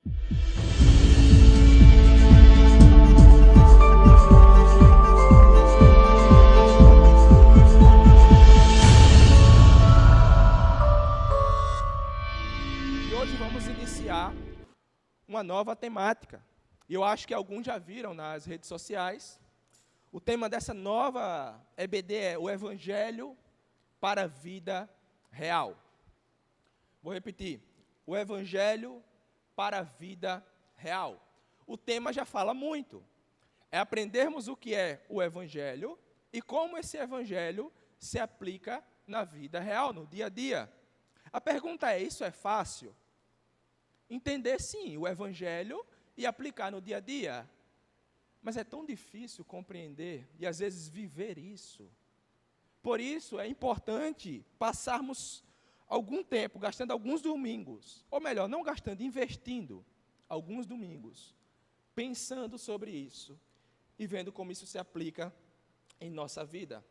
E hoje vamos iniciar uma nova temática. E eu acho que alguns já viram nas redes sociais. O tema dessa nova EBD é o Evangelho para a Vida Real. Vou repetir. O Evangelho para a Vida Real. O tema já fala muito. É aprendermos o que é o Evangelho e como esse Evangelho se aplica na vida real, no dia a dia. A pergunta é, isso é fácil? Entender, sim, o Evangelho e aplicar no dia a dia. Mas é tão difícil compreender e, às vezes, viver isso. Por isso, é importante passarmos algum tempo, gastando alguns domingos, ou melhor, não gastando, investindo alguns domingos, pensando sobre isso e vendo como isso se aplica em nossa vida.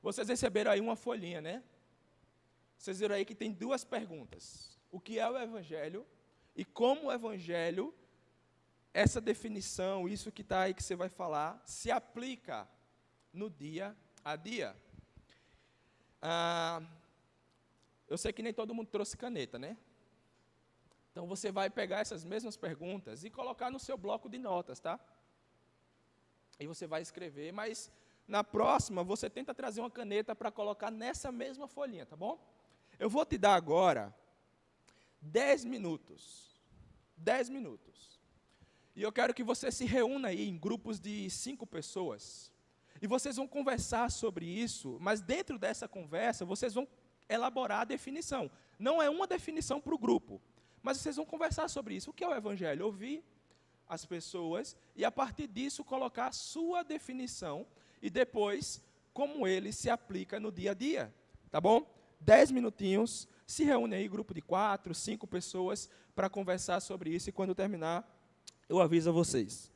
Vocês receberam aí uma folhinha, né? Vocês viram aí que tem duas perguntas. O que é o Evangelho e como o Evangelho, essa definição, isso que está aí que você vai falar, se aplica no dia a dia. Eu sei que nem todo mundo trouxe caneta, né? Então, você vai pegar essas mesmas perguntas e colocar no seu bloco de notas, tá? E você vai escrever, mas na próxima, você tenta trazer uma caneta para colocar nessa mesma folhinha, tá bom? Eu vou te dar agora 10 minutos. 10 minutos. E eu quero que você se reúna aí em grupos de 5 pessoas. E vocês vão conversar sobre isso, mas dentro dessa conversa, vocês vão elaborar a definição. Não é uma definição para o grupo, mas vocês vão conversar sobre isso. O que é o Evangelho? Ouvir as pessoas e, a partir disso, colocar a sua definição e depois, como ele se aplica no dia a dia. Tá bom? 10 minutinhos, se reúne aí, grupo de 4, 5 pessoas, para conversar sobre isso, e quando terminar, eu aviso a vocês.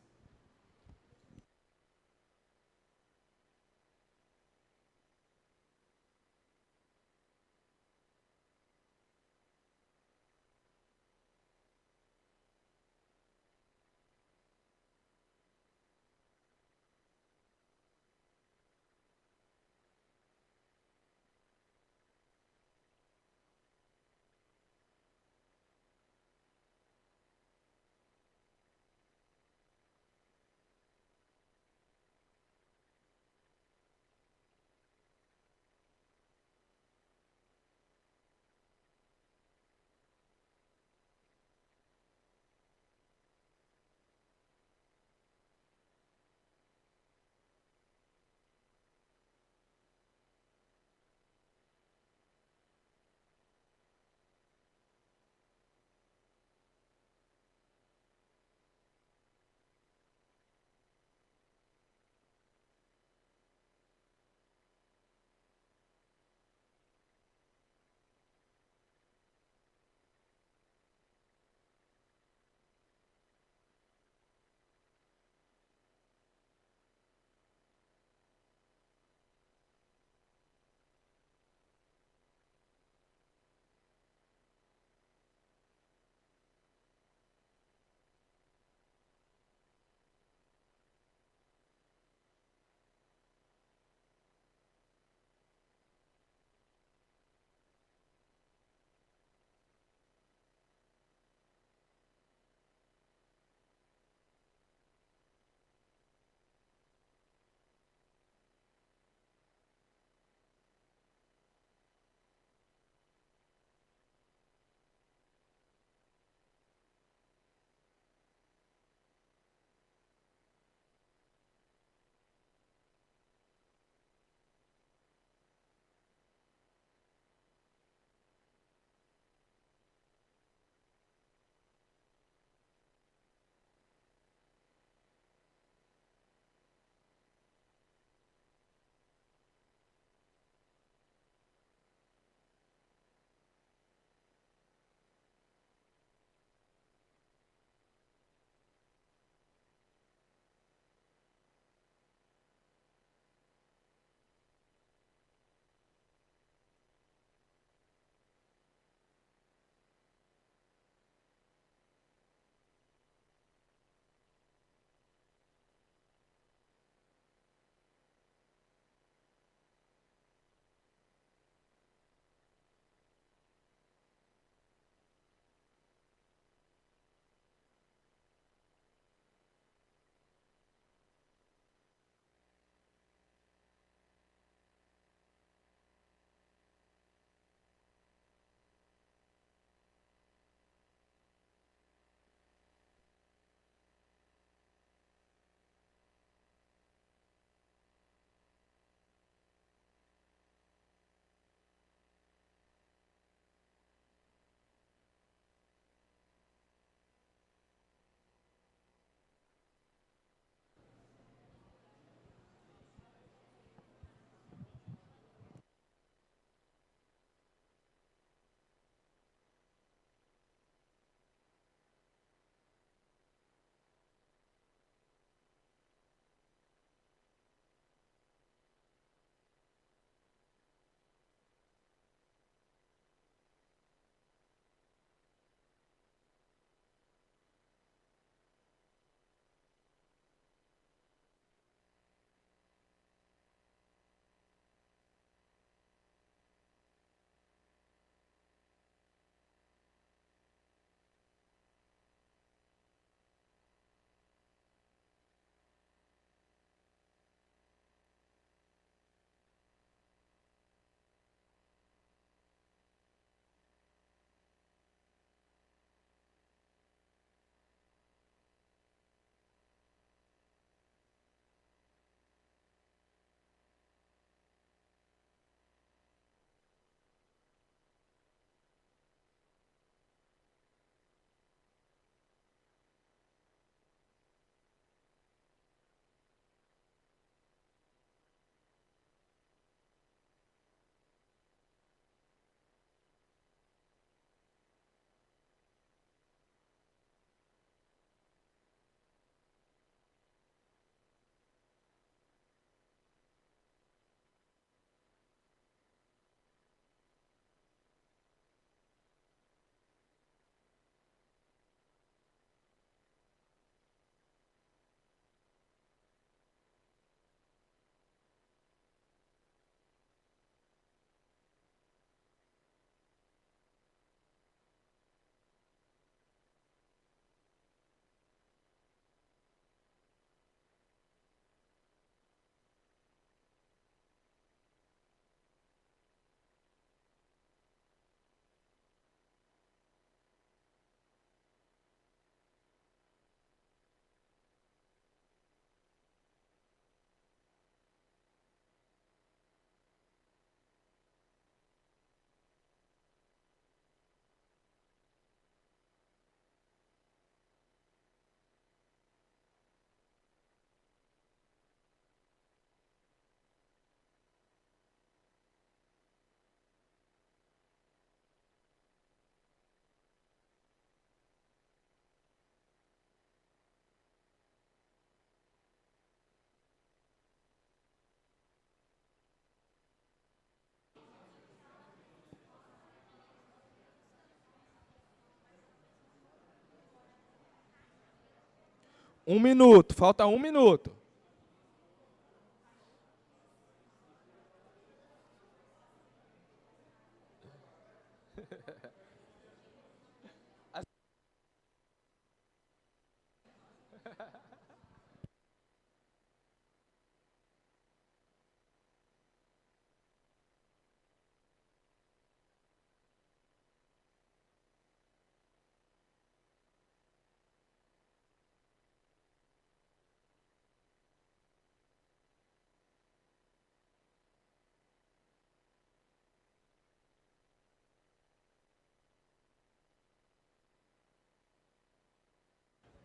Um minuto, falta 1 minuto.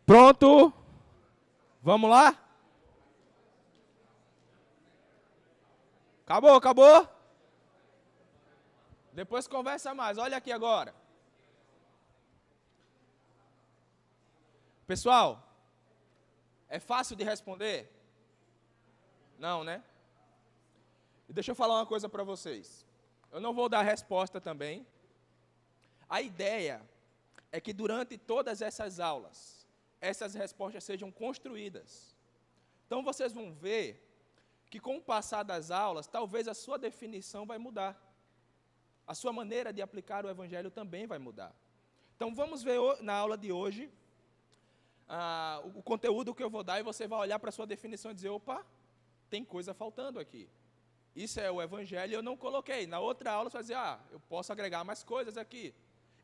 Pronto? Vamos lá? Acabou, acabou? Depois conversa mais. Olha aqui agora. Pessoal, é fácil de responder? Não, né? E deixa eu falar uma coisa para vocês. Eu não vou dar resposta também. A ideia é que durante todas essas aulas, essas respostas sejam construídas. Então vocês vão ver que com o passar das aulas, talvez a sua definição vai mudar. A sua maneira de aplicar o Evangelho também vai mudar. Então vamos ver na aula de hoje o conteúdo que eu vou dar e você vai olhar para a sua definição e dizer, opa, tem coisa faltando aqui. Isso é o Evangelho e eu não coloquei. Na outra aula você vai dizer, eu posso agregar mais coisas aqui.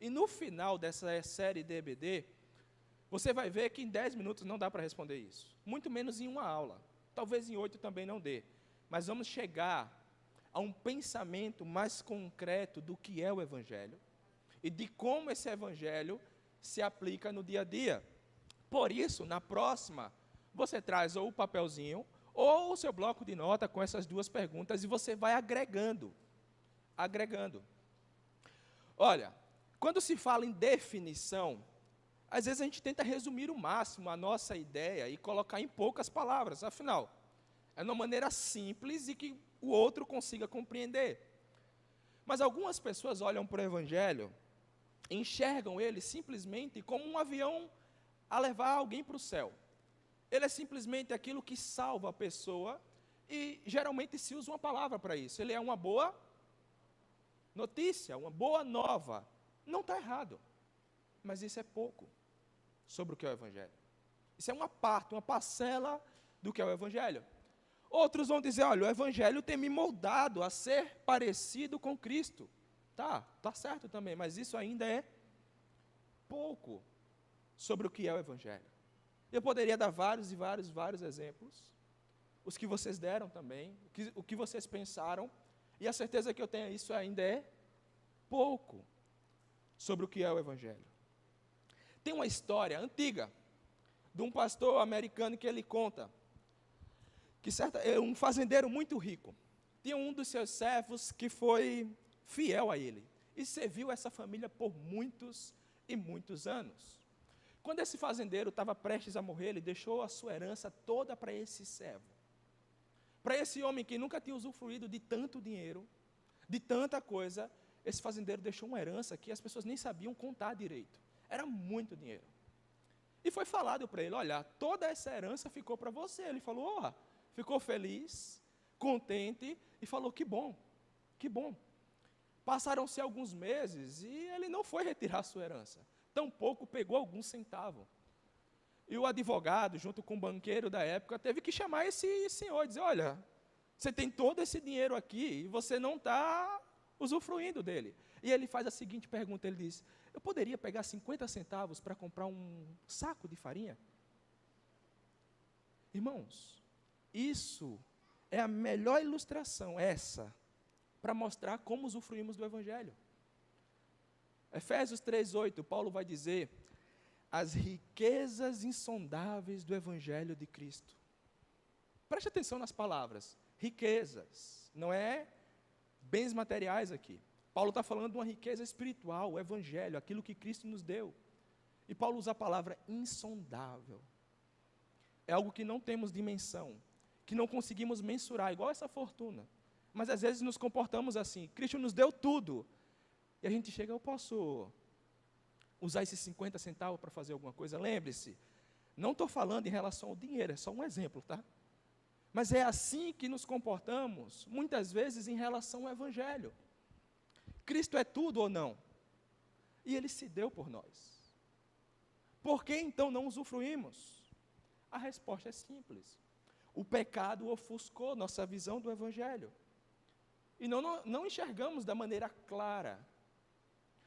E no final dessa série de EBD, você vai ver que em 10 minutos não dá para responder isso. Muito menos em uma aula. Talvez em 8 também não dê. Mas vamos chegar a um pensamento mais concreto do que é o Evangelho e de como esse Evangelho se aplica no dia a dia. Por isso, na próxima, você traz ou o papelzinho ou o seu bloco de nota com essas duas perguntas e você vai agregando. Olha, quando se fala em definição, às vezes a gente tenta resumir o máximo a nossa ideia e colocar em poucas palavras. Afinal, é uma maneira simples e que o outro consiga compreender. Mas algumas pessoas olham para o Evangelho, enxergam ele simplesmente como um avião a levar alguém para o céu. Ele é simplesmente aquilo que salva a pessoa e geralmente se usa uma palavra para isso. Ele é uma boa notícia, uma boa nova. Não está errado, mas isso é pouco sobre o que é o Evangelho. Isso é uma parte, uma parcela do que é o Evangelho. Outros vão dizer, olha, o Evangelho tem me moldado a ser parecido com Cristo. Tá certo também, mas isso ainda é pouco sobre o que é o Evangelho. Eu poderia dar vários exemplos, os que vocês deram também, o que vocês pensaram, e a certeza que eu tenho, isso ainda é pouco sobre o que é o Evangelho. Tem uma história antiga, de um pastor americano que ele conta, que um fazendeiro muito rico, tinha um dos seus servos que foi fiel a ele, e serviu essa família por muitos e muitos anos. Quando esse fazendeiro estava prestes a morrer, ele deixou a sua herança toda para esse servo. Para esse homem que nunca tinha usufruído de tanto dinheiro, de tanta coisa, esse fazendeiro deixou uma herança que as pessoas nem sabiam contar direito. Era muito dinheiro. E foi falado para ele, olha, toda essa herança ficou para você. Ele falou, ficou feliz, contente, e falou, que bom, que bom. Passaram-se alguns meses e ele não foi retirar a sua herança. Tampouco pegou algum centavo. E o advogado, junto com o banqueiro da época, teve que chamar esse senhor e dizer, olha, você tem todo esse dinheiro aqui e você não está usufruindo dele. E ele faz a seguinte pergunta, ele diz, eu poderia pegar 50 centavos para comprar um saco de farinha? Irmãos, isso é a melhor ilustração, para mostrar como usufruímos do Evangelho. Efésios 3:8, Paulo vai dizer, as riquezas insondáveis do Evangelho de Cristo. Preste atenção nas palavras, riquezas, não é bens materiais aqui. Paulo está falando de uma riqueza espiritual, o Evangelho, aquilo que Cristo nos deu. E Paulo usa a palavra insondável. É algo que não temos dimensão, que não conseguimos mensurar, igual essa fortuna. Mas às vezes nos comportamos assim, Cristo nos deu tudo. E a gente chega, eu posso usar esses 50 centavos para fazer alguma coisa? Lembre-se, Não estou falando em relação ao dinheiro, é só um exemplo, tá? Mas é assim que nos comportamos, muitas vezes, em relação ao Evangelho. Cristo é tudo ou não? E Ele se deu por nós. Por que então não usufruímos? A resposta é simples. O pecado ofuscou nossa visão do Evangelho. E não enxergamos da maneira clara.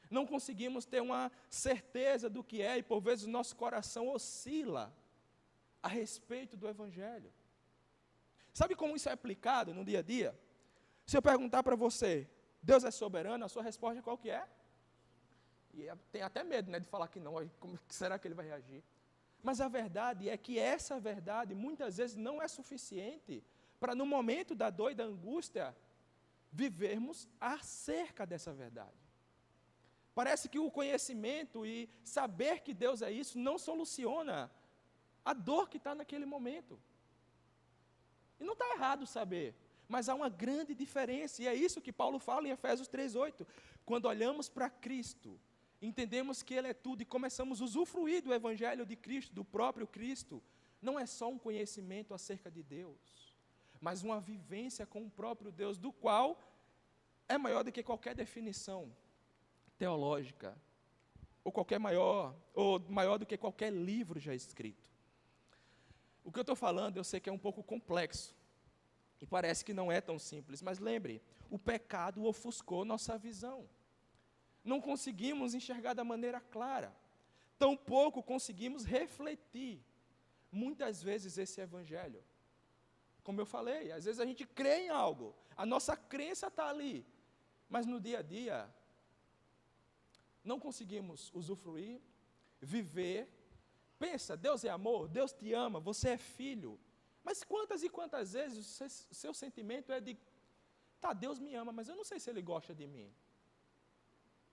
Não conseguimos ter uma certeza do que é, e por vezes o nosso coração oscila a respeito do Evangelho. Sabe como isso é aplicado no dia a dia? Se eu perguntar para você, Deus é soberano, a sua resposta qual que é? E tem até medo, né, de falar que não, como será que ele vai reagir? Mas a verdade é que essa verdade muitas vezes não é suficiente para no momento da dor e da angústia vivermos acerca dessa verdade. Parece que o conhecimento e saber que Deus é isso não soluciona a dor que está naquele momento. E não está errado saber, mas há uma grande diferença, e é isso que Paulo fala em Efésios 3:8. Quando olhamos para Cristo, entendemos que Ele é tudo e começamos a usufruir do Evangelho de Cristo, do próprio Cristo, não é só um conhecimento acerca de Deus, mas uma vivência com o próprio Deus, do qual é maior do que qualquer definição teológica, ou maior do que qualquer livro já escrito. O que eu estou falando, eu sei que é um pouco complexo, e parece que não é tão simples, mas lembre, o pecado ofuscou nossa visão. Não conseguimos enxergar da maneira clara, tampouco conseguimos refletir, muitas vezes, esse Evangelho. Como eu falei, às vezes a gente crê em algo, a nossa crença está ali, mas no dia a dia, não conseguimos usufruir, viver. Pensa, Deus é amor, Deus te ama, você é filho. Mas quantas e quantas vezes o seu sentimento é de, tá, Deus me ama, mas eu não sei se Ele gosta de mim.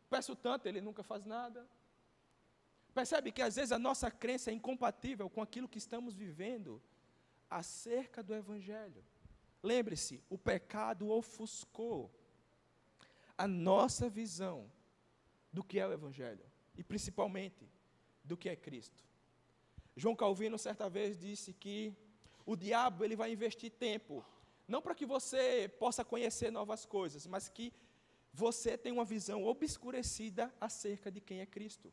Peço tanto, Ele nunca faz nada. Percebe que às vezes a nossa crença é incompatível com aquilo que estamos vivendo acerca do Evangelho. Lembre-se, o pecado ofuscou a nossa visão do que é o Evangelho, e principalmente do que é Cristo. João Calvino certa vez disse que o diabo ele vai investir tempo, não para que você possa conhecer novas coisas, mas que você tenha uma visão obscurecida acerca de quem é Cristo.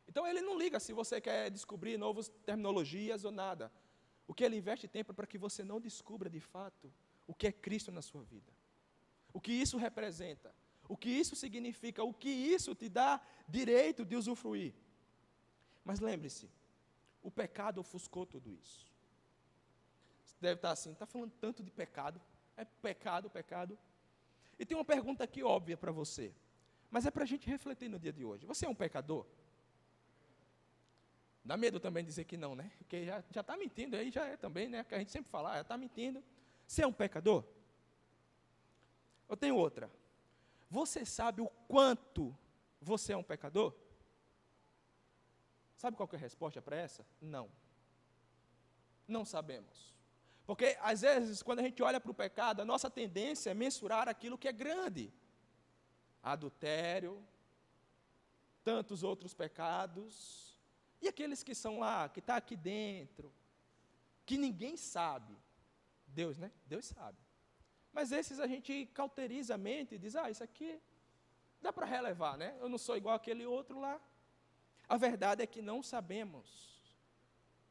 Então ele não liga se você quer descobrir novas terminologias ou nada. O que ele investe tempo é para que você não descubra de fato o que é Cristo na sua vida. O que isso representa, o que isso significa, o que isso te dá direito de usufruir. Mas lembre-se, o pecado ofuscou tudo isso. Você deve estar assim, está falando tanto de pecado, é pecado, pecado. E tem uma pergunta aqui óbvia para você, mas é para a gente refletir no dia de hoje. Você é um pecador? Dá medo também dizer que não, né? Porque já está mentindo, aí já é também, né? Que a gente sempre fala, já está mentindo. Você é um pecador? Eu tenho outra. Você sabe o quanto você é um pecador? Sabe qual que é a resposta para essa? Não. Não sabemos. Porque, às vezes, quando a gente olha para o pecado, a nossa tendência é mensurar aquilo que é grande. Adultério, tantos outros pecados, e aqueles que são lá, que está aqui dentro, que ninguém sabe. Deus, né? Deus sabe. Mas esses a gente cauteriza a mente e diz, isso aqui dá para relevar, né? Eu não sou igual aquele outro lá. A verdade é que não sabemos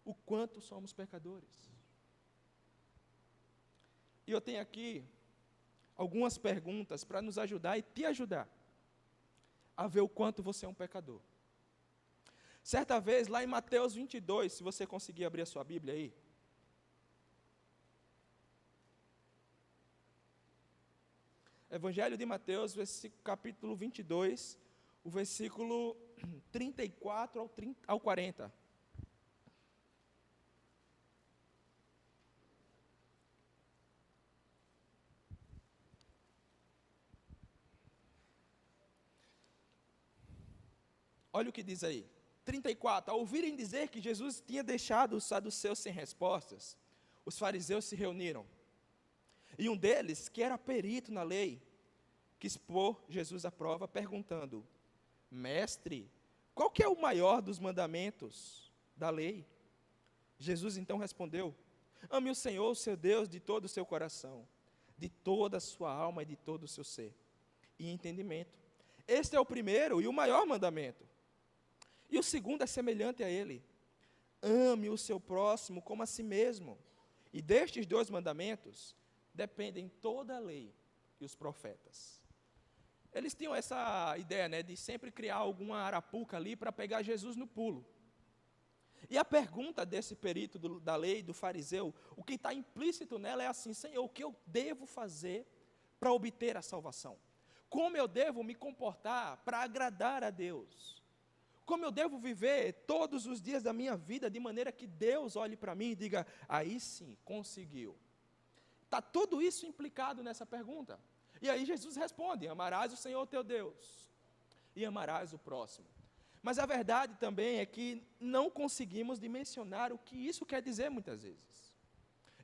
o quanto somos pecadores. E eu tenho aqui algumas perguntas para nos ajudar e te ajudar a ver o quanto você é um pecador. Certa vez, lá em Mateus 22, se você conseguir abrir a sua Bíblia aí, Evangelho de Mateus, capítulo 22, o versículo 34 ao 40. Olha o que diz aí. 34. Ao ouvirem dizer que Jesus tinha deixado os saduceus sem respostas, os fariseus se reuniram. E um deles, que era perito na lei, quis pôr Jesus à prova, perguntando, Mestre, qual que é o maior dos mandamentos da lei? Jesus então respondeu: ame o Senhor, seu Deus, de todo o seu coração, de toda a sua alma e de todo o seu ser e entendimento. Este é o primeiro e o maior mandamento. E o segundo é semelhante a ele: ame o seu próximo como a si mesmo. E destes 2 mandamentos dependem toda a lei e os profetas. Eles tinham essa ideia, né, de sempre criar alguma arapuca ali para pegar Jesus no pulo. E a pergunta desse perito da lei, do fariseu, o que está implícito nela é assim: Senhor, o que eu devo fazer para obter a salvação? Como eu devo me comportar para agradar a Deus? Como eu devo viver todos os dias da minha vida de maneira que Deus olhe para mim e diga: aí sim, conseguiu. Está tudo isso implicado nessa pergunta. E aí Jesus responde: amarás o Senhor teu Deus e amarás o próximo. Mas a verdade também é que não conseguimos dimensionar o que isso quer dizer muitas vezes.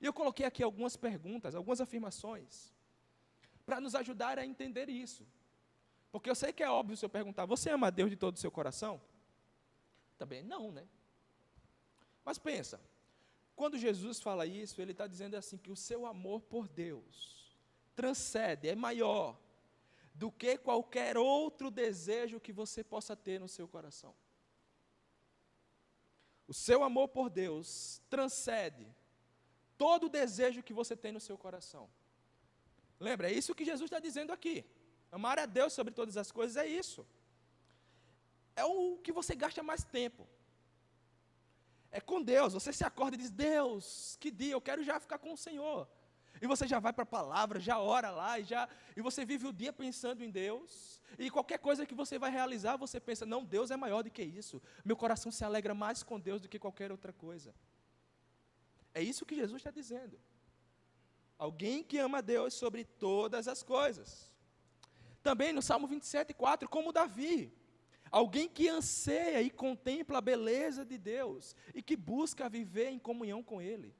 E eu coloquei aqui algumas perguntas, algumas afirmações, para nos ajudar a entender isso. Porque eu sei que é óbvio se eu perguntar: você ama a Deus de todo o seu coração? Também não, né? Mas pensa, quando Jesus fala isso, ele está dizendo assim, que o seu amor por Deus transcende, é maior do que qualquer outro desejo que você possa ter no seu coração. O seu amor por Deus transcende todo o desejo que você tem no seu coração. Lembra, é isso que Jesus está dizendo aqui. Amar a Deus sobre todas as coisas é isso. É o que você gasta mais tempo. É com Deus. Você se acorda e diz: Deus, que dia, eu quero já ficar com o Senhor. E você já vai para a palavra, já ora lá, e você vive o dia pensando em Deus. E qualquer coisa que você vai realizar, você pensa: não, Deus é maior do que isso. Meu coração se alegra mais com Deus do que qualquer outra coisa. É isso que Jesus está dizendo. Alguém que ama a Deus sobre todas as coisas. Também no Salmo 27:4, como Davi. Alguém que anseia e contempla a beleza de Deus e que busca viver em comunhão com Ele.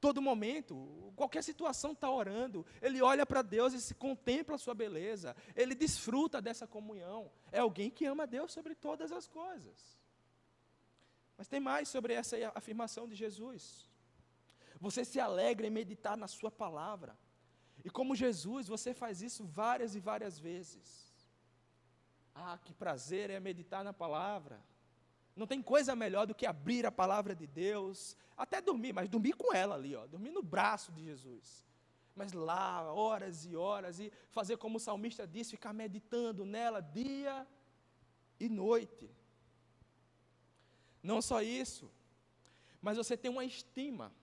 Todo momento, qualquer situação está orando, ele olha para Deus e se contempla a sua beleza, ele desfruta dessa comunhão. É alguém que ama a Deus sobre todas as coisas. Mas tem mais sobre essa afirmação de Jesus. Você se alegra em meditar na sua palavra. E como Jesus, você faz isso várias e várias vezes. Ah, que prazer é meditar na palavra. Não tem coisa melhor do que abrir a palavra de Deus, até dormir, mas dormir com ela ali, ó, dormir no braço de Jesus. Mas lá, horas e horas, e fazer como o salmista disse, ficar meditando nela dia e noite. Não só isso, mas você tem uma estima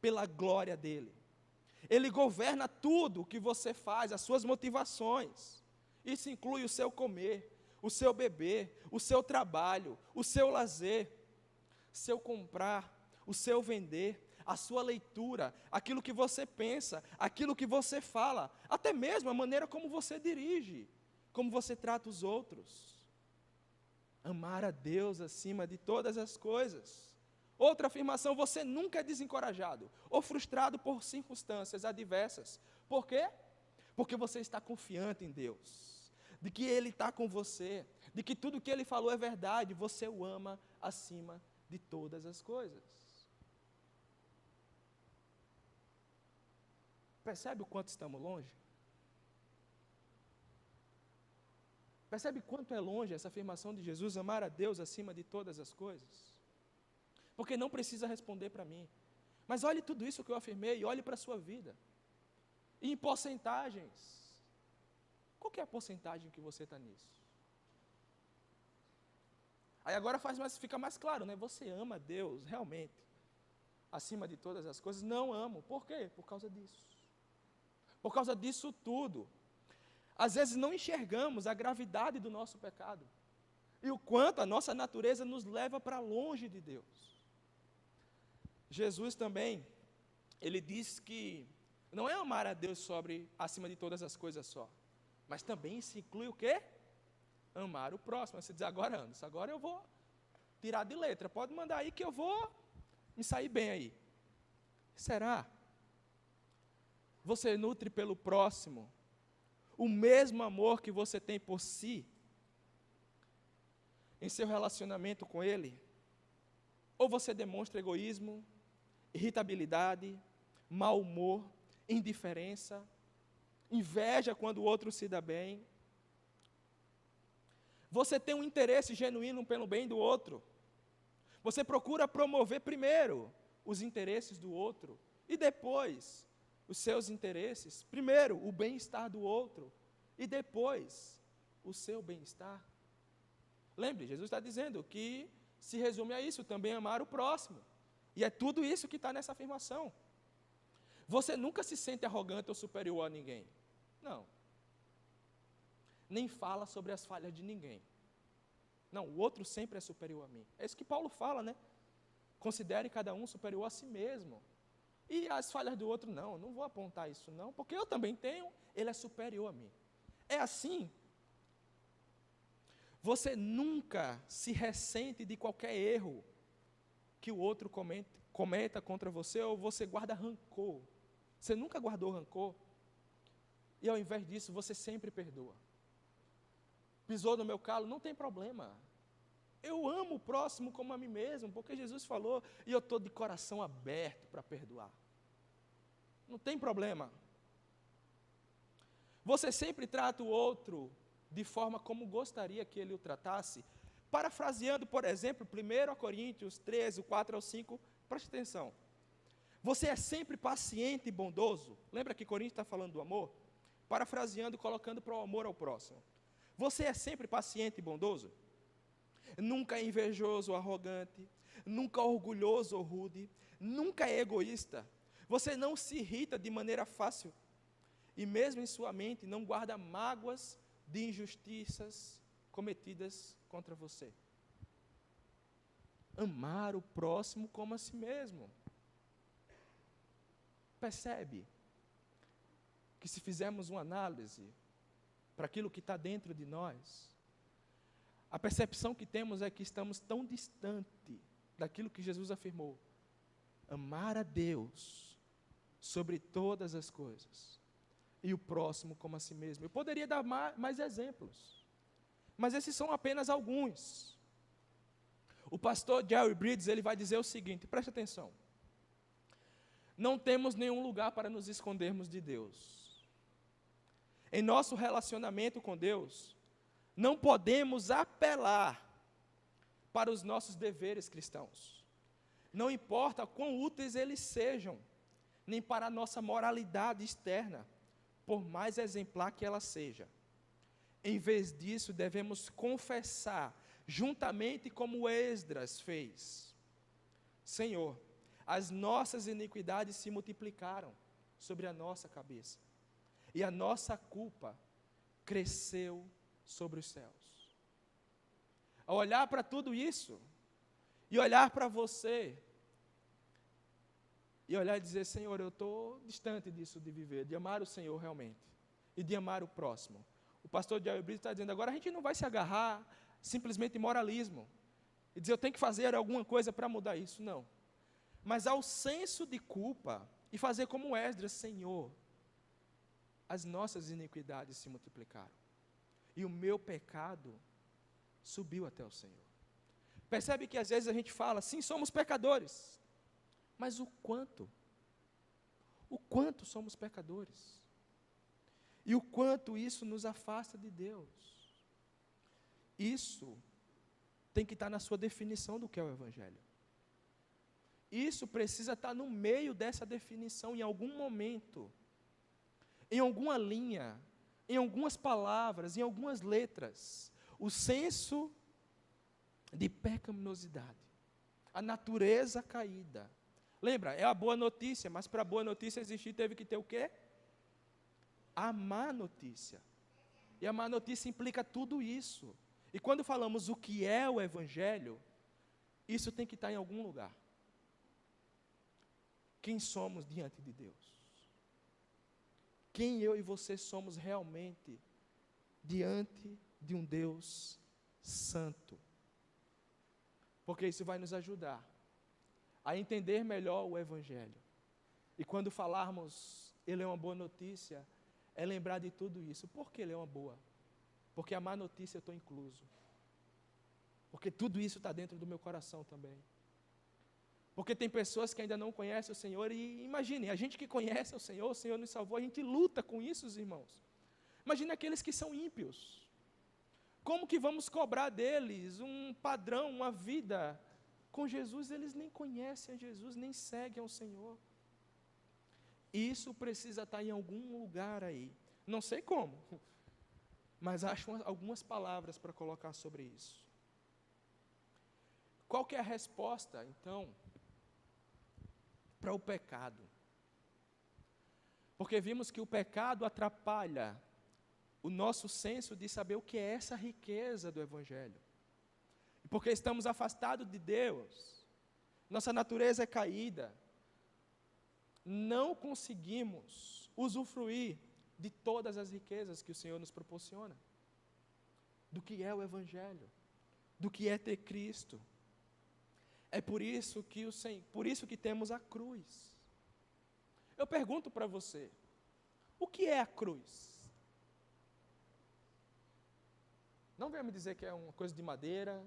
pela glória dele. Ele governa tudo o que você faz, as suas motivações. Isso inclui o seu comer, o seu beber, o seu trabalho, o seu lazer, seu comprar, o seu vender, a sua leitura, aquilo que você pensa, aquilo que você fala, até mesmo a maneira como você dirige, como você trata os outros. Amar a Deus acima de todas as coisas. Outra afirmação: você nunca é desencorajado ou frustrado por circunstâncias adversas. Por quê? Porque você está confiante em Deus, de que Ele está com você, de que tudo que Ele falou é verdade, você o ama acima de todas as coisas. Percebe o quanto estamos longe? Percebe quanto é longe essa afirmação de Jesus, amar a Deus acima de todas as coisas? Porque não precisa responder para mim. Mas olhe tudo isso que eu afirmei e olhe para a sua vida. E em porcentagens. Qual que é a porcentagem que você está nisso? Aí agora fica mais claro, né? Você ama a Deus realmente acima de todas as coisas? Não amo. Por quê? Por causa disso. Por causa disso tudo. Às vezes não enxergamos a gravidade do nosso pecado e o quanto a nossa natureza nos leva para longe de Deus. Jesus também, ele diz que não é amar a Deus acima de todas as coisas só, mas também se inclui o quê? Amar o próximo. Você diz: agora, Anderson, agora eu vou tirar de letra, pode mandar aí que eu vou me sair bem aí. Será? Você nutre pelo próximo o mesmo amor que você tem por si, em seu relacionamento com ele? Ou você demonstra egoísmo, irritabilidade, mau humor, indiferença, inveja quando o outro se dá bem. Você tem um interesse genuíno pelo bem do outro. Você procura promover primeiro os interesses do outro e depois os seus interesses. Primeiro, o bem-estar do outro e depois o seu bem-estar. Lembre, Jesus está dizendo que se resume a isso, também amar o próximo. E é tudo isso que está nessa afirmação. Você nunca se sente arrogante ou superior a ninguém. Não. Nem fala sobre as falhas de ninguém. Não, o outro sempre é superior a mim. É isso que Paulo fala, né? Considere cada um superior a si mesmo. E as falhas do outro, não vou apontar isso não, porque eu também tenho, ele é superior a mim. É assim. Você nunca se ressente de qualquer erro que o outro cometa contra você, ou você guarda rancor. Você nunca guardou rancor. E ao invés disso, você sempre perdoa. Pisou no meu calo, não tem problema. Eu amo o próximo como a mim mesmo, porque Jesus falou, e eu estou de coração aberto para perdoar. Não tem problema. Você sempre trata o outro de forma como gostaria que ele o tratasse. Parafraseando, por exemplo, 1 Coríntios 13, 4 ao 5, preste atenção. Você é sempre paciente e bondoso. Lembra que Coríntios está falando do amor? Parafraseando, colocando para o amor ao próximo. Você é sempre paciente e bondoso? Nunca é invejoso ou arrogante, nunca orgulhoso ou rude, nunca é egoísta. Você não se irrita de maneira fácil. E mesmo em sua mente não guarda mágoas de injustiças cometidas contra você. Amar o próximo como a si mesmo. Percebe que se fizermos uma análise para aquilo que está dentro de nós, a percepção que temos é que estamos tão distante daquilo que Jesus afirmou. Amar a Deus sobre todas as coisas e o próximo como a si mesmo. Eu poderia dar mais exemplos, mas esses são apenas alguns. O pastor Jerry Bridges, ele vai dizer o seguinte, preste atenção. Não temos nenhum lugar para nos escondermos de Deus. Em nosso relacionamento com Deus, não podemos apelar para os nossos deveres cristãos. Não importa quão úteis eles sejam, nem para a nossa moralidade externa, por mais exemplar que ela seja. Em vez disso, devemos confessar, juntamente como Esdras fez: Senhor, as nossas iniquidades se multiplicaram sobre a nossa cabeça, e a nossa culpa cresceu sobre os céus. Ao olhar para tudo isso, e olhar para você, e olhar e dizer: Senhor, eu estou distante disso de viver, de amar o Senhor realmente, e de amar o próximo. O pastor Jerry Bridges está dizendo, agora a gente não vai se agarrar simplesmente em moralismo, e dizer, eu tenho que fazer alguma coisa para mudar isso, não. Mas ao senso de culpa, e fazer como Esdras: Senhor, as nossas iniquidades se multiplicaram, e o meu pecado subiu até o Senhor. Percebe que às vezes a gente fala, sim, somos pecadores, mas o quanto somos pecadores, e o quanto isso nos afasta de Deus. Isso tem que estar na sua definição do que é o Evangelho. Isso precisa estar no meio dessa definição, em algum momento, em alguma linha, em algumas palavras, em algumas letras. O senso de pecaminosidade, a natureza caída. Lembra, é a boa notícia, mas para a boa notícia existir teve que ter o quê? A má notícia. E a má notícia implica tudo isso. E quando falamos o que é o Evangelho, isso tem que estar em algum lugar. Quem somos diante de Deus? Quem eu e você somos realmente diante de um Deus santo? Porque isso vai nos ajudar a entender melhor o Evangelho. E quando falarmos, ele é uma boa notícia, é lembrar de tudo isso. Por que ele é uma boa? Porque a má notícia eu estou incluso. Porque tudo isso está dentro do meu coração também. Porque tem pessoas que ainda não conhecem o Senhor e imaginem, a gente que conhece o Senhor nos salvou, a gente luta com isso, irmãos. Imagine aqueles que são ímpios. Como que vamos cobrar deles um padrão, uma vida com Jesus? Eles nem conhecem a Jesus, nem seguem ao Senhor. Isso precisa estar em algum lugar aí. Não sei como, mas acho algumas palavras para colocar sobre isso. Qual que é a resposta, então, para o pecado? Porque vimos que o pecado atrapalha o nosso senso de saber o que é essa riqueza do Evangelho. E porque estamos afastados de Deus, nossa natureza é caída, não conseguimos usufruir de todas as riquezas que o Senhor nos proporciona, do que é o Evangelho, do que é ter Cristo. É por isso que temos a cruz. Eu pergunto para você, o que é a cruz? Não venha me dizer que é uma coisa de madeira,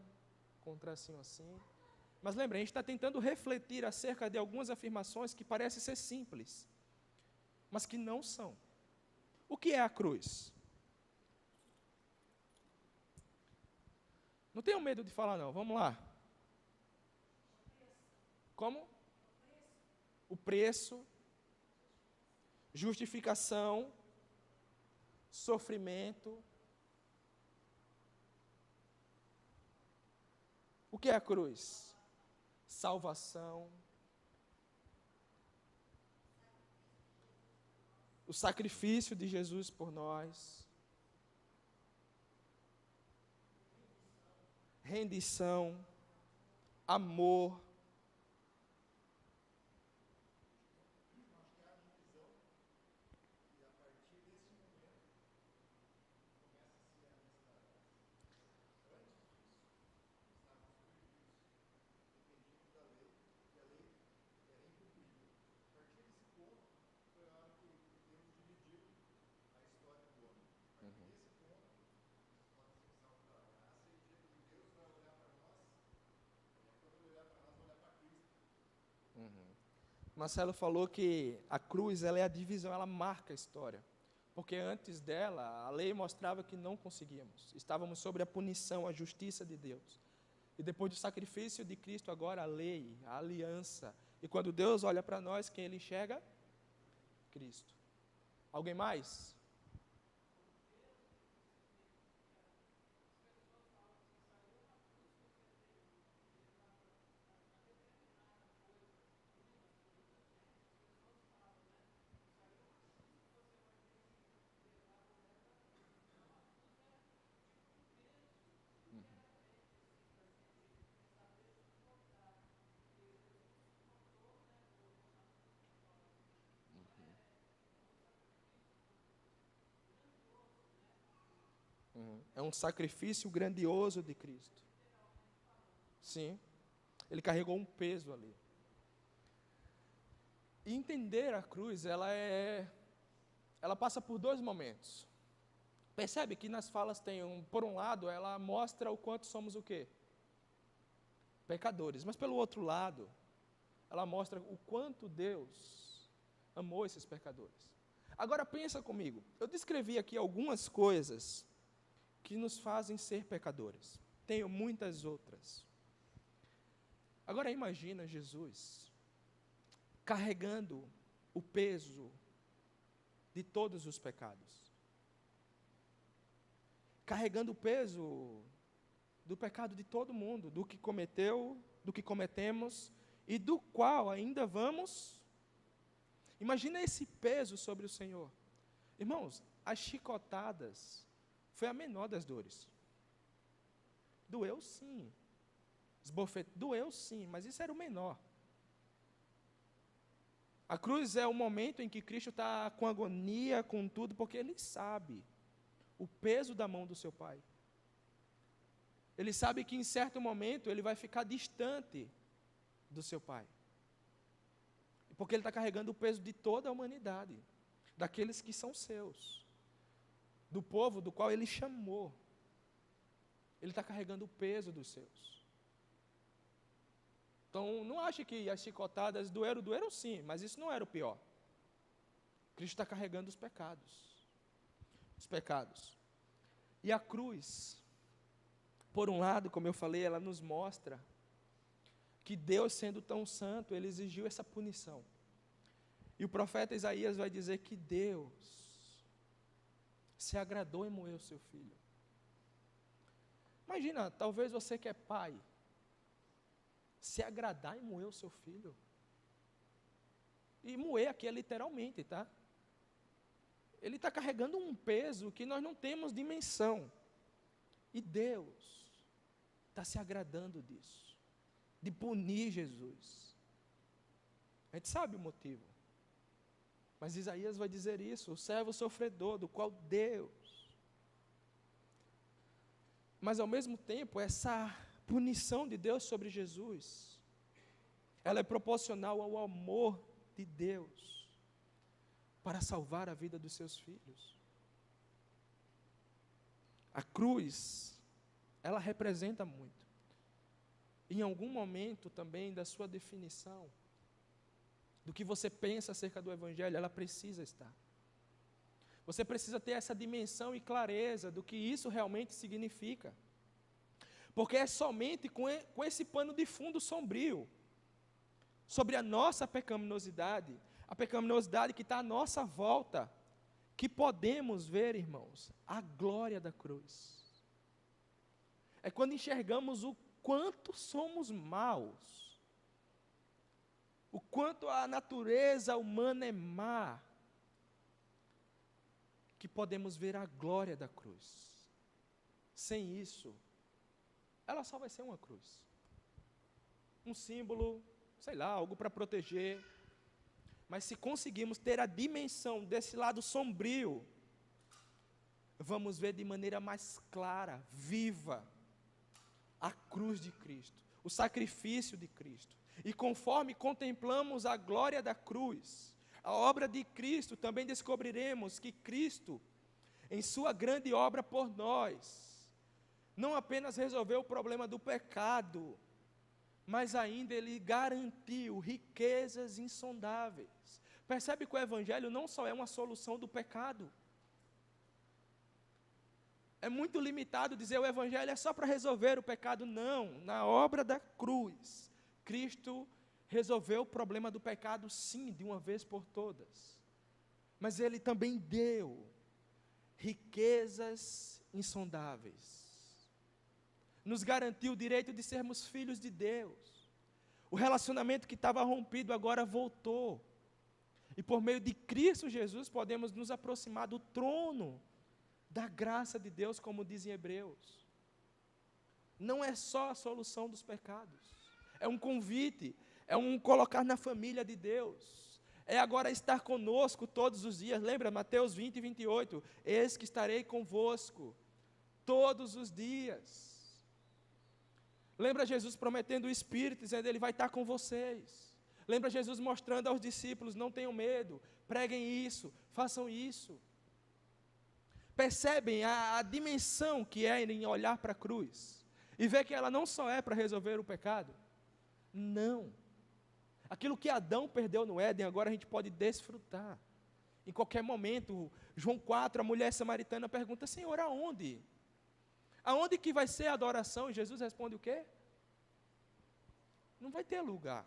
com um tracinho assim. Mas lembre, a gente está tentando refletir acerca de algumas afirmações que parecem ser simples, mas que não são. O que é a cruz? Não tenham medo de falar não, vamos lá. Como? O preço, justificação, sofrimento. O que é a cruz? Salvação. O sacrifício de Jesus por nós. Rendição. Amor. Marcelo falou que a cruz, ela é a divisão, ela marca a história. Porque antes dela, a lei mostrava que não conseguíamos. Estávamos sob a punição, a justiça de Deus. E depois do sacrifício de Cristo, agora a lei, a aliança. E quando Deus olha para nós, quem Ele enxerga? Cristo. Alguém mais? É um sacrifício grandioso de Cristo. Sim. Ele carregou um peso ali. E entender a cruz, ela passa por dois momentos. Percebe que nas falas por um lado, ela mostra o quanto somos o quê? Pecadores. Mas pelo outro lado, ela mostra o quanto Deus amou esses pecadores. Agora pensa comigo, eu descrevi aqui algumas coisas que nos fazem ser pecadores. Tenho muitas outras. Agora imagina Jesus carregando o peso de todos os pecados. Carregando o peso do pecado de todo mundo, do que cometeu, do que cometemos e do qual ainda vamos. Imagina esse peso sobre o Senhor. Irmãos, as chicotadas foi a menor das dores. Doeu sim. Doeu sim, mas isso era o menor. A cruz é o momento em que Cristo está com agonia, com tudo, porque Ele sabe o peso da mão do seu Pai. Ele sabe que em certo momento Ele vai ficar distante do seu Pai. Porque Ele está carregando o peso de toda a humanidade, daqueles que são seus, do povo do qual Ele chamou. Ele está carregando o peso dos seus. Então, não ache que as chicotadas doeram sim, mas isso não era o pior. Cristo está carregando os pecados. Os pecados. E a cruz, por um lado, como eu falei, ela nos mostra que Deus, sendo tão santo, Ele exigiu essa punição. E o profeta Isaías vai dizer que Deus se agradou em moer o seu filho. Imagina, talvez você que é pai, se agradar em moer o seu filho. E moer aqui é literalmente, tá? Ele está carregando um peso que nós não temos dimensão. E Deus está se agradando disso, de punir Jesus. A gente sabe o motivo. Mas Isaías vai dizer isso, o servo sofredor, do qual Deus. Mas ao mesmo tempo, essa punição de Deus sobre Jesus, ela é proporcional ao amor de Deus para salvar a vida dos seus filhos. A cruz, ela representa muito. Em algum momento também da sua definição, do que você pensa acerca do Evangelho, ela precisa estar. Você precisa ter essa dimensão e clareza do que isso realmente significa. Porque é somente com esse pano de fundo sombrio, sobre a nossa pecaminosidade, a pecaminosidade que está à nossa volta, que podemos ver, irmãos, a glória da cruz. É quando enxergamos o quanto somos maus, o quanto a natureza humana é má, que podemos ver a glória da cruz. Sem isso, ela só vai ser uma cruz. Um símbolo, sei lá, algo para proteger. Mas se conseguirmos ter a dimensão desse lado sombrio, vamos ver de maneira mais clara, viva, a cruz de Cristo, o sacrifício de Cristo. E conforme contemplamos a glória da cruz, a obra de Cristo, também descobriremos que Cristo, em sua grande obra por nós, não apenas resolveu o problema do pecado, mas ainda Ele garantiu riquezas insondáveis. Percebe que o Evangelho não só é uma solução do pecado. É muito limitado dizer o Evangelho é só para resolver o pecado. Não, na obra da cruz, Cristo resolveu o problema do pecado, sim, de uma vez por todas. Mas Ele também deu riquezas insondáveis. Nos garantiu o direito de sermos filhos de Deus. O relacionamento que estava rompido agora voltou. E por meio de Cristo Jesus podemos nos aproximar do trono da graça de Deus, como dizem Hebreus. Não é só a solução dos pecados. É um convite, é um colocar na família de Deus. É agora estar conosco todos os dias. Lembra Mateus 20 e 28? Eis que estarei convosco todos os dias. Lembra Jesus prometendo o Espírito, dizendo, Ele vai estar com vocês. Lembra Jesus mostrando aos discípulos, não tenham medo, preguem isso, façam isso. Percebem a dimensão que é em olhar para a cruz, e ver que ela não só é para resolver o pecado, não. Aquilo que Adão perdeu no Éden, agora a gente pode desfrutar. Em qualquer momento, João 4, a mulher samaritana pergunta, Senhor, aonde? Aonde que vai ser a adoração? E Jesus responde o quê? Não vai ter lugar.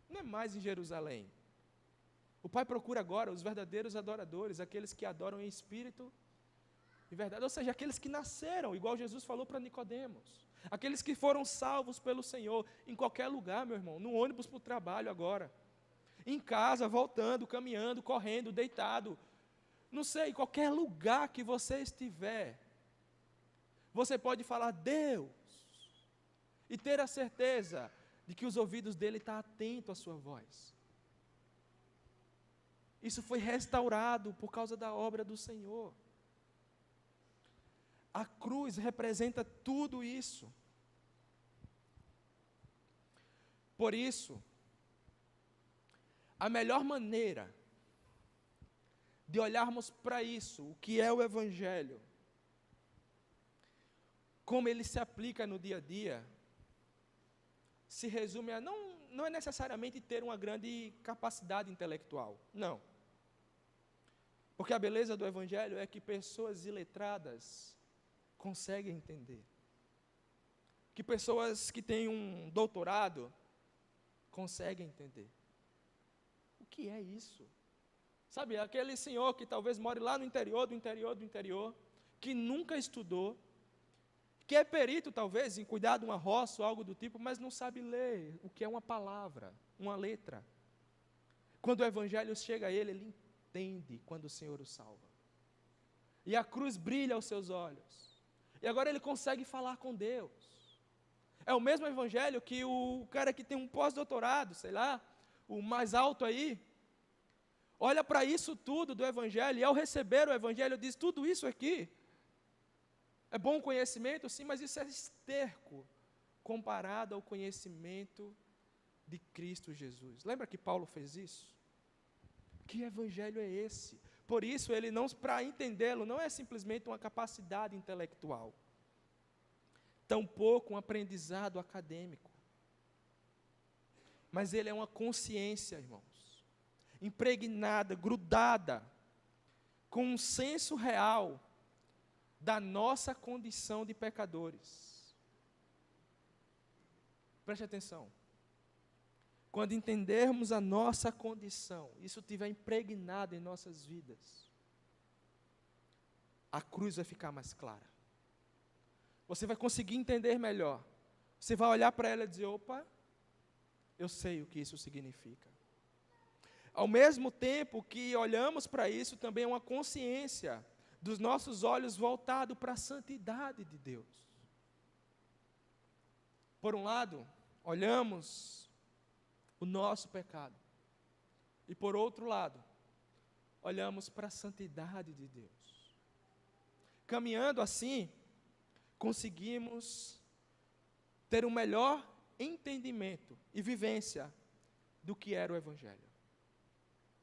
Não é mais em Jerusalém. O Pai procura agora os verdadeiros adoradores, aqueles que adoram em espírito e verdade. Ou seja, aqueles que nasceram, igual Jesus falou para Nicodemos. Aqueles que foram salvos pelo Senhor, em qualquer lugar, meu irmão, no ônibus para o trabalho agora. Em casa, voltando, caminhando, correndo, deitado. Não sei, qualquer lugar que você estiver, você pode falar Deus e ter a certeza de que os ouvidos dele estão atentos à sua voz. Isso foi restaurado por causa da obra do Senhor. A cruz representa tudo isso. Por isso, a melhor maneira de olharmos para isso, o que é o Evangelho, como ele se aplica no dia a dia, se resume a não é necessariamente ter uma grande capacidade intelectual. Não. Porque a beleza do Evangelho é que pessoas iletradas conseguem entender. Que pessoas que têm um doutorado conseguem entender. O que é isso? Sabe, aquele senhor que talvez more lá no interior, que nunca estudou, que é perito talvez em cuidar de uma roça ou algo do tipo, mas não sabe ler o que é uma palavra, uma letra. Quando o Evangelho chega a ele entende quando o Senhor o salva. E a cruz brilha aos seus olhos. E agora ele consegue falar com Deus. É o mesmo Evangelho que o cara que tem um pós-doutorado, sei lá, o mais alto aí, olha para isso tudo do Evangelho, e ao receber o Evangelho diz, tudo isso aqui, é bom conhecimento, sim, mas isso é esterco, comparado ao conhecimento de Cristo Jesus. Lembra que Paulo fez isso? Que Evangelho é esse? Por isso, ele não, para entendê-lo, não é simplesmente uma capacidade intelectual, tampouco um aprendizado acadêmico, mas ele é uma consciência, irmãos, impregnada, grudada, com um senso real da nossa condição de pecadores. Preste atenção. Quando entendermos a nossa condição, isso estiver impregnado em nossas vidas, a cruz vai ficar mais clara. Você vai conseguir entender melhor. Você vai olhar para ela e dizer, opa, eu sei o que isso significa. Ao mesmo tempo que olhamos para isso, também é uma consciência dos nossos olhos voltados para a santidade de Deus. Por um lado, olhamos o nosso pecado. E por outro lado, olhamos para a santidade de Deus. Caminhando assim, conseguimos ter um melhor entendimento e vivência do que era o Evangelho.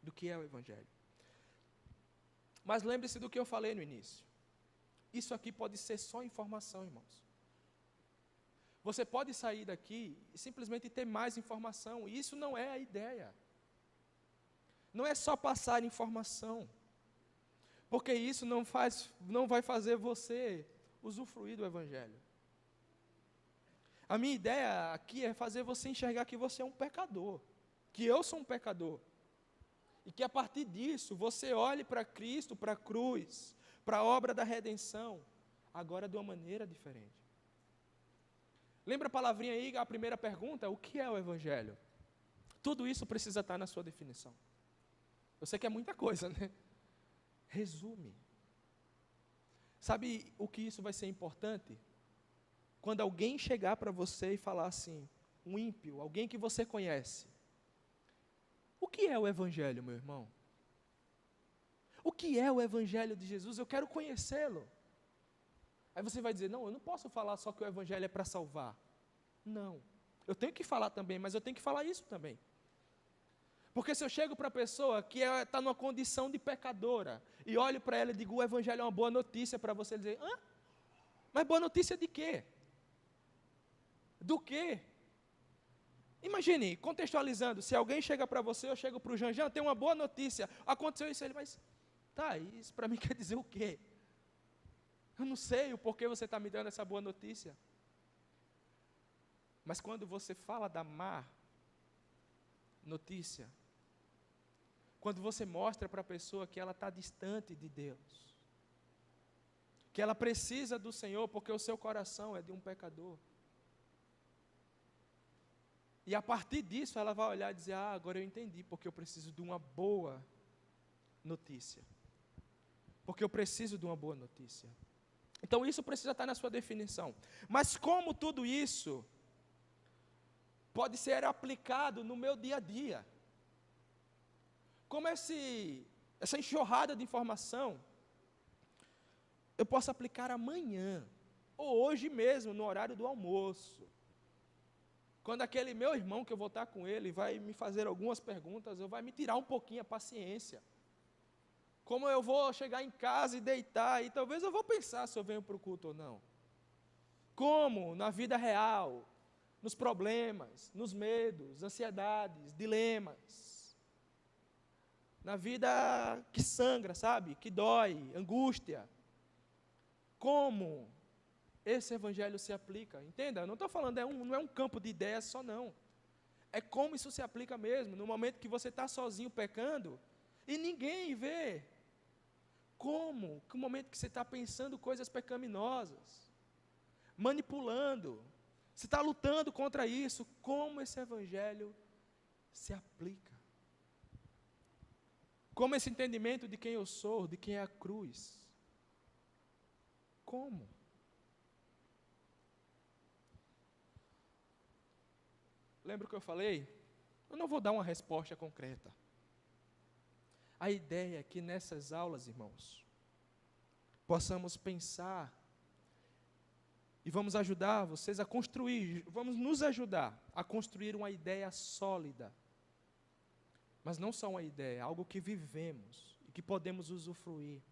Do que é o Evangelho. Mas lembre-se do que eu falei no início. Isso aqui pode ser só informação, irmãos. Você pode sair daqui e simplesmente ter mais informação. E isso não é a ideia. Não é só passar informação. Porque isso não vai fazer você usufruir do Evangelho. A minha ideia aqui é fazer você enxergar que você é um pecador. Que eu sou um pecador. E que a partir disso, você olhe para Cristo, para a cruz, para a obra da redenção, agora de uma maneira diferente. Lembra a palavrinha aí, a primeira pergunta? O que é o Evangelho? Tudo isso precisa estar na sua definição. Eu sei que é muita coisa, né? Resume. Sabe o que isso vai ser importante? Quando alguém chegar para você e falar assim, um ímpio, alguém que você conhece, o que é o Evangelho, meu irmão? O que é o Evangelho de Jesus? Eu quero conhecê-lo. Aí você vai dizer, não, eu não posso falar só que o Evangelho é para salvar. Não, eu tenho que falar também, mas eu tenho que falar isso também. Porque se eu chego para a pessoa que está numa condição de pecadora, e olho para ela e digo, o Evangelho é uma boa notícia, para você dizer, hã? Mas boa notícia de quê? Do quê? Imagine, contextualizando, se alguém chega para você, eu chego para o Janjan, tem uma boa notícia, aconteceu isso, ele, mas, tá, isso para mim quer dizer o quê? Eu não sei o porquê você está me dando essa boa notícia. Mas quando você fala da má notícia, quando você mostra para a pessoa que ela está distante de Deus, que ela precisa do Senhor, porque o seu coração é de um pecador, e a partir disso ela vai olhar e dizer, agora eu entendi, porque eu preciso de uma boa notícia. Porque eu preciso de uma boa notícia. Então isso precisa estar na sua definição. Mas como tudo isso pode ser aplicado no meu dia a dia? Como essa enxurrada de informação eu posso aplicar amanhã, ou hoje mesmo, no horário do almoço. Quando aquele meu irmão, que eu vou estar com ele, vai me fazer algumas perguntas, vai me tirar um pouquinho a paciência. Como eu vou chegar em casa e deitar, e talvez eu vou pensar se eu venho para o culto ou não. Como, na vida real, nos problemas, nos medos, ansiedades, dilemas, na vida que sangra, sabe? Que dói, angústia. Como esse evangelho se aplica? Entenda, eu não estou falando, não é um campo de ideias só não. É como isso se aplica mesmo, no momento que você está sozinho pecando, e ninguém vê. Como? Que o momento que você está pensando coisas pecaminosas, manipulando, você está lutando contra isso, como esse evangelho se aplica? Como esse entendimento de quem eu sou, de quem é a cruz? Como? Lembra o que eu falei? Eu não vou dar uma resposta concreta. A ideia é que nessas aulas, irmãos, possamos pensar e vamos ajudar vocês a construir, vamos nos ajudar a construir uma ideia sólida. Mas não só uma ideia, algo que vivemos e que podemos usufruir.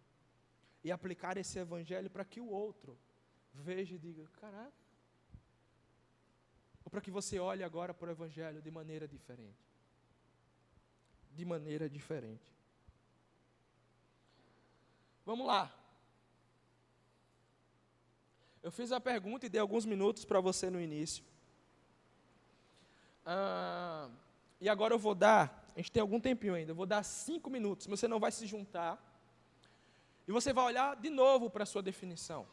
E aplicar esse evangelho para que o outro veja e diga, caraca. Ou para que você olhe agora para o evangelho de maneira diferente. De maneira diferente. Vamos lá. Eu fiz a pergunta e dei alguns minutos para você no início. E agora eu vou dar, a gente tem algum tempinho ainda, eu vou dar 5 minutos, você não vai se juntar. E você vai olhar de novo para a sua definição.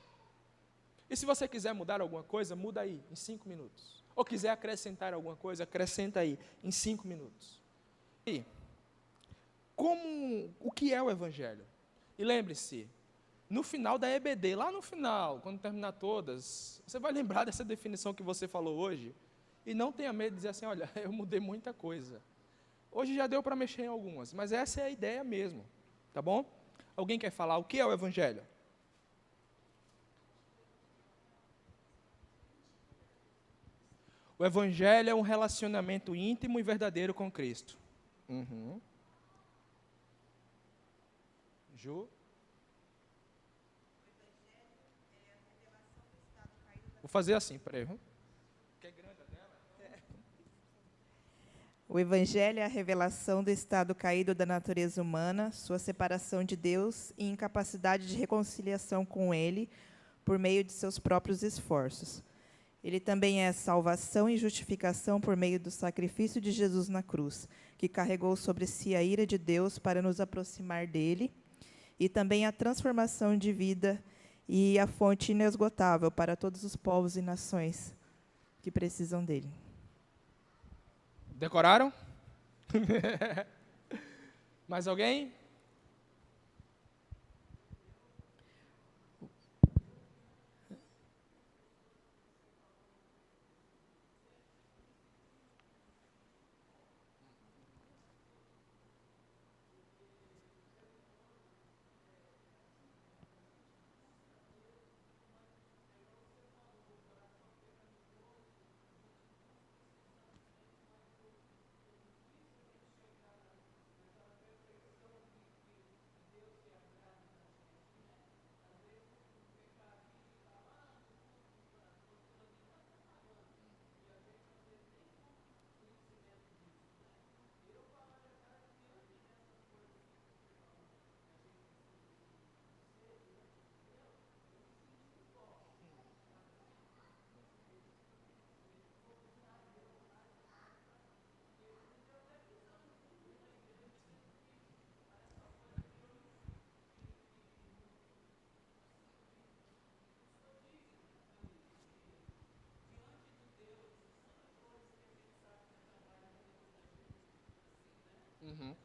E se você quiser mudar alguma coisa, muda aí, em 5 minutos. Ou quiser acrescentar alguma coisa, acrescenta aí, em 5 minutos. E, o que é o Evangelho? E lembre-se, no final da EBD, lá no final, quando terminar todas, você vai lembrar dessa definição que você falou hoje, e não tenha medo de dizer assim, olha, eu mudei muita coisa. Hoje já deu para mexer em algumas, mas essa é a ideia mesmo, tá bom? Alguém quer falar o que é o Evangelho? O Evangelho é um relacionamento íntimo e verdadeiro com Cristo. Ju? Vou fazer assim, peraí. O Evangelho é a revelação do estado caído da natureza humana, sua separação de Deus e incapacidade de reconciliação com Ele por meio de seus próprios esforços. Ele também é salvação e justificação por meio do sacrifício de Jesus na cruz, que carregou sobre si a ira de Deus para nos aproximar dele, e também a transformação de vida e a fonte inesgotável para todos os povos e nações que precisam dele. Decoraram? Mais alguém? Uhum.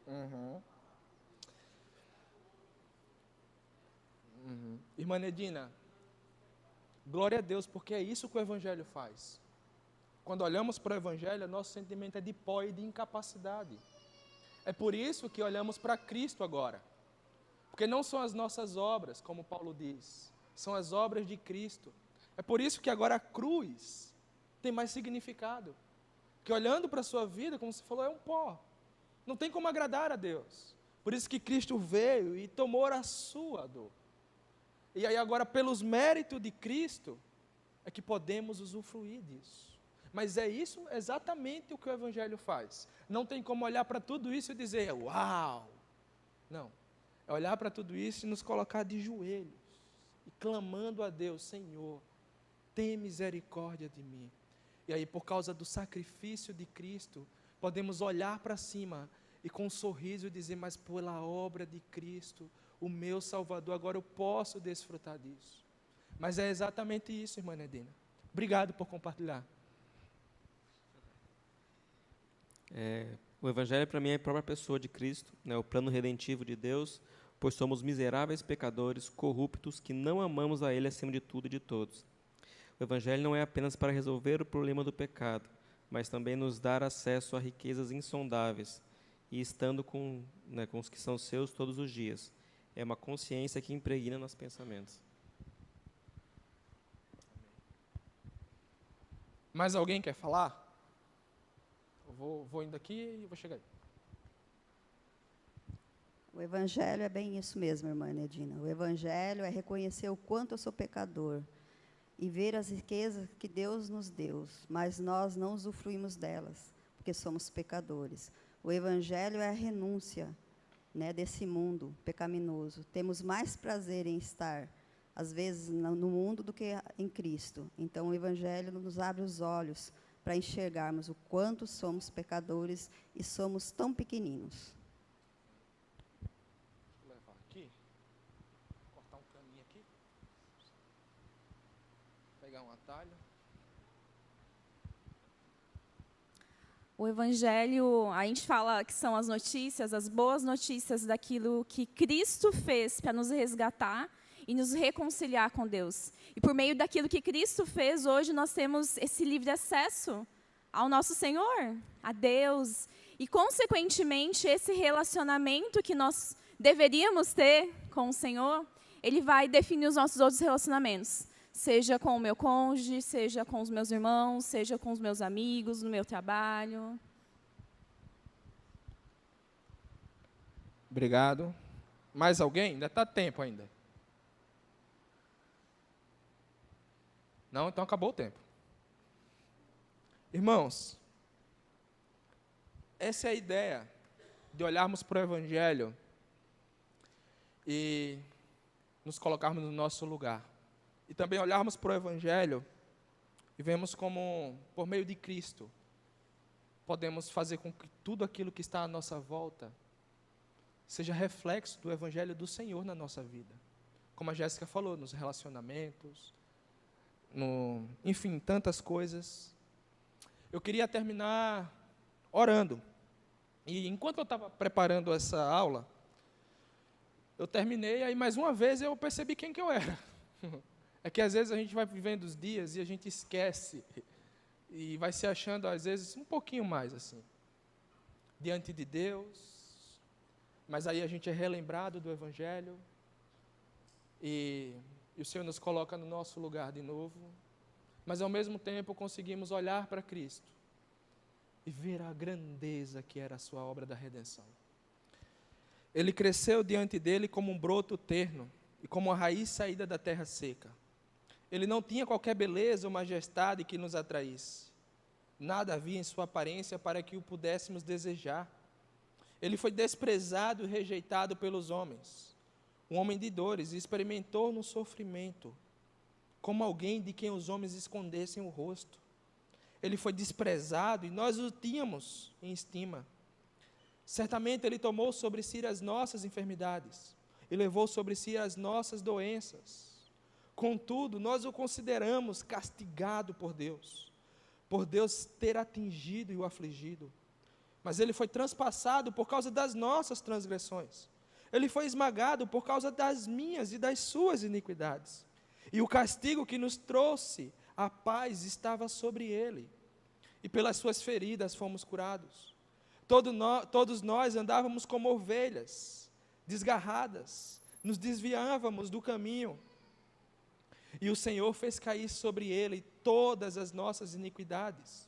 Uhum. Uhum. Irmã Nedina, glória a Deus, porque é isso que o Evangelho faz. Quando olhamos para o Evangelho, nosso sentimento é de pó e de incapacidade. É por isso que olhamos para Cristo agora. Porque não são as nossas obras, como Paulo diz, são as obras de Cristo. É por isso que agora a cruz tem mais significado. Que olhando para a sua vida, como você falou, é um pó. Não tem como agradar a Deus. Por isso que Cristo veio e tomou a sua dor. E aí agora, pelos méritos de Cristo, é que podemos usufruir disso. Mas é isso exatamente o que o Evangelho faz. Não tem como olhar para tudo isso e dizer, uau! Não. É olhar para tudo isso e nos colocar de joelhos. E clamando a Deus, Senhor, tem misericórdia de mim. E aí, por causa do sacrifício de Cristo, podemos olhar para cima e com um sorriso dizer, mas pela obra de Cristo, o meu Salvador, agora eu posso desfrutar disso. Mas é exatamente isso, irmã Nedina. Obrigado por compartilhar. O Evangelho, para mim, é a própria pessoa de Cristo, né, o plano redentivo de Deus, pois somos miseráveis pecadores, corruptos, que não amamos a Ele acima de tudo e de todos. O Evangelho não é apenas para resolver o problema do pecado, mas também nos dar acesso a riquezas insondáveis, e estando com os que são seus todos os dias. É uma consciência que impregna nossos pensamentos. Mais alguém quer falar? Eu vou indo aqui e vou chegar aí. O Evangelho é bem isso mesmo, irmã Nedina. O Evangelho é reconhecer o quanto eu sou pecador e ver as riquezas que Deus nos deu, mas nós não usufruímos delas, porque somos pecadores. O Evangelho é a renúncia, né, desse mundo pecaminoso. Temos mais prazer em estar, às vezes, no mundo do que em Cristo. Então, o Evangelho nos abre os olhos para enxergarmos o quanto somos pecadores e somos tão pequeninos. Vou levar aqui, cortar um caminho aqui, pegar um atalho. O Evangelho, a gente fala que são as notícias, as boas notícias daquilo que Cristo fez para nos resgatar e nos reconciliar com Deus. E por meio daquilo que Cristo fez, hoje nós temos esse livre acesso ao nosso Senhor, a Deus. E, consequentemente, esse relacionamento que nós deveríamos ter com o Senhor, Ele vai definir os nossos outros relacionamentos. Seja com o meu cônjuge, seja com os meus irmãos, seja com os meus amigos, no meu trabalho. Obrigado. Mais alguém? Ainda está tempo ainda. Não? Então acabou o tempo. Irmãos, essa é a ideia de olharmos para o Evangelho e nos colocarmos no nosso lugar. E também olharmos para o Evangelho e vemos como, por meio de Cristo, podemos fazer com que tudo aquilo que está à nossa volta seja reflexo do Evangelho do Senhor na nossa vida. Como a Jéssica falou, nos relacionamentos, enfim, tantas coisas. Eu queria terminar orando. E enquanto eu estava preparando essa aula, eu terminei, aí mais uma vez eu percebi quem que eu era. É que às vezes a gente vai vivendo os dias e a gente esquece e vai se achando, às vezes, um pouquinho mais assim, diante de Deus, mas aí a gente é relembrado do Evangelho e o Senhor nos coloca no nosso lugar de novo, mas ao mesmo tempo conseguimos olhar para Cristo e ver a grandeza que era a sua obra da redenção. Ele cresceu diante dele como um broto terno e como a raiz saída da terra seca. Ele não tinha qualquer beleza ou majestade que nos atraísse. Nada havia em sua aparência para que o pudéssemos desejar. Ele foi desprezado e rejeitado pelos homens. Um homem de dores, e experimentou no sofrimento, como alguém de quem os homens escondessem o rosto. Ele foi desprezado e nós o tínhamos em estima. Certamente ele tomou sobre si as nossas enfermidades e levou sobre si as nossas doenças. Contudo, nós o consideramos castigado por Deus ter atingido e o afligido. Mas ele foi transpassado por causa das nossas transgressões. Ele foi esmagado por causa das minhas e das suas iniquidades. E o castigo que nos trouxe a paz estava sobre ele. E pelas suas feridas fomos curados. Todos nós andávamos como ovelhas, desgarradas, nos desviávamos do caminho. E o Senhor fez cair sobre ele todas as nossas iniquidades.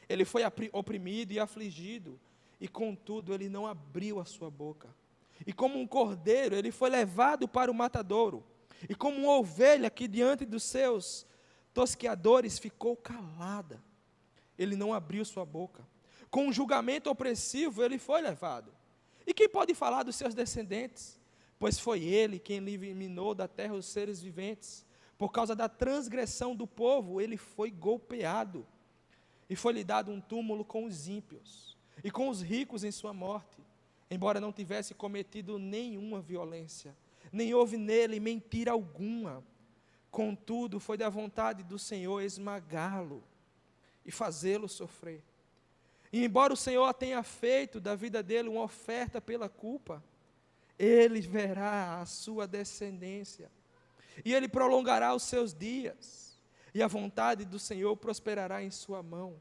Ele foi oprimido e afligido, e contudo ele não abriu a sua boca. E como um cordeiro ele foi levado para o matadouro, E como uma ovelha que diante dos seus tosqueadores ficou calada, ele não abriu sua boca. Com um julgamento opressivo ele foi levado. E quem pode falar dos seus descendentes? Pois foi ele quem eliminou da terra os seres viventes. Por causa da transgressão do povo, ele foi golpeado. E foi-lhe dado um túmulo com os ímpios, e com os ricos em sua morte, embora não tivesse cometido nenhuma violência, nem houve nele mentira alguma. Contudo, foi da vontade do Senhor esmagá-lo e fazê-lo sofrer. E embora o Senhor tenha feito da vida dele uma oferta pela culpa, ele verá a sua descendência, e ele prolongará os seus dias, e a vontade do Senhor prosperará em sua mão.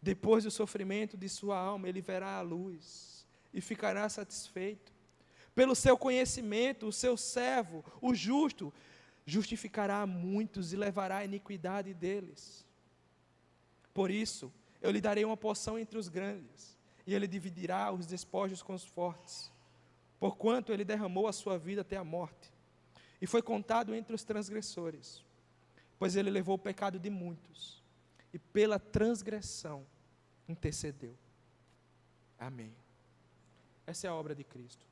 Depois do sofrimento de sua alma, ele verá a luz, e ficará satisfeito. Pelo seu conhecimento, o seu servo, o justo, justificará a muitos e levará a iniquidade deles. Por isso, eu lhe darei uma porção entre os grandes, e ele dividirá os despojos com os fortes, porquanto ele derramou a sua vida até a morte, e foi contado entre os transgressores, pois ele levou o pecado de muitos, e pela transgressão intercedeu. Amém. Essa é a obra de Cristo.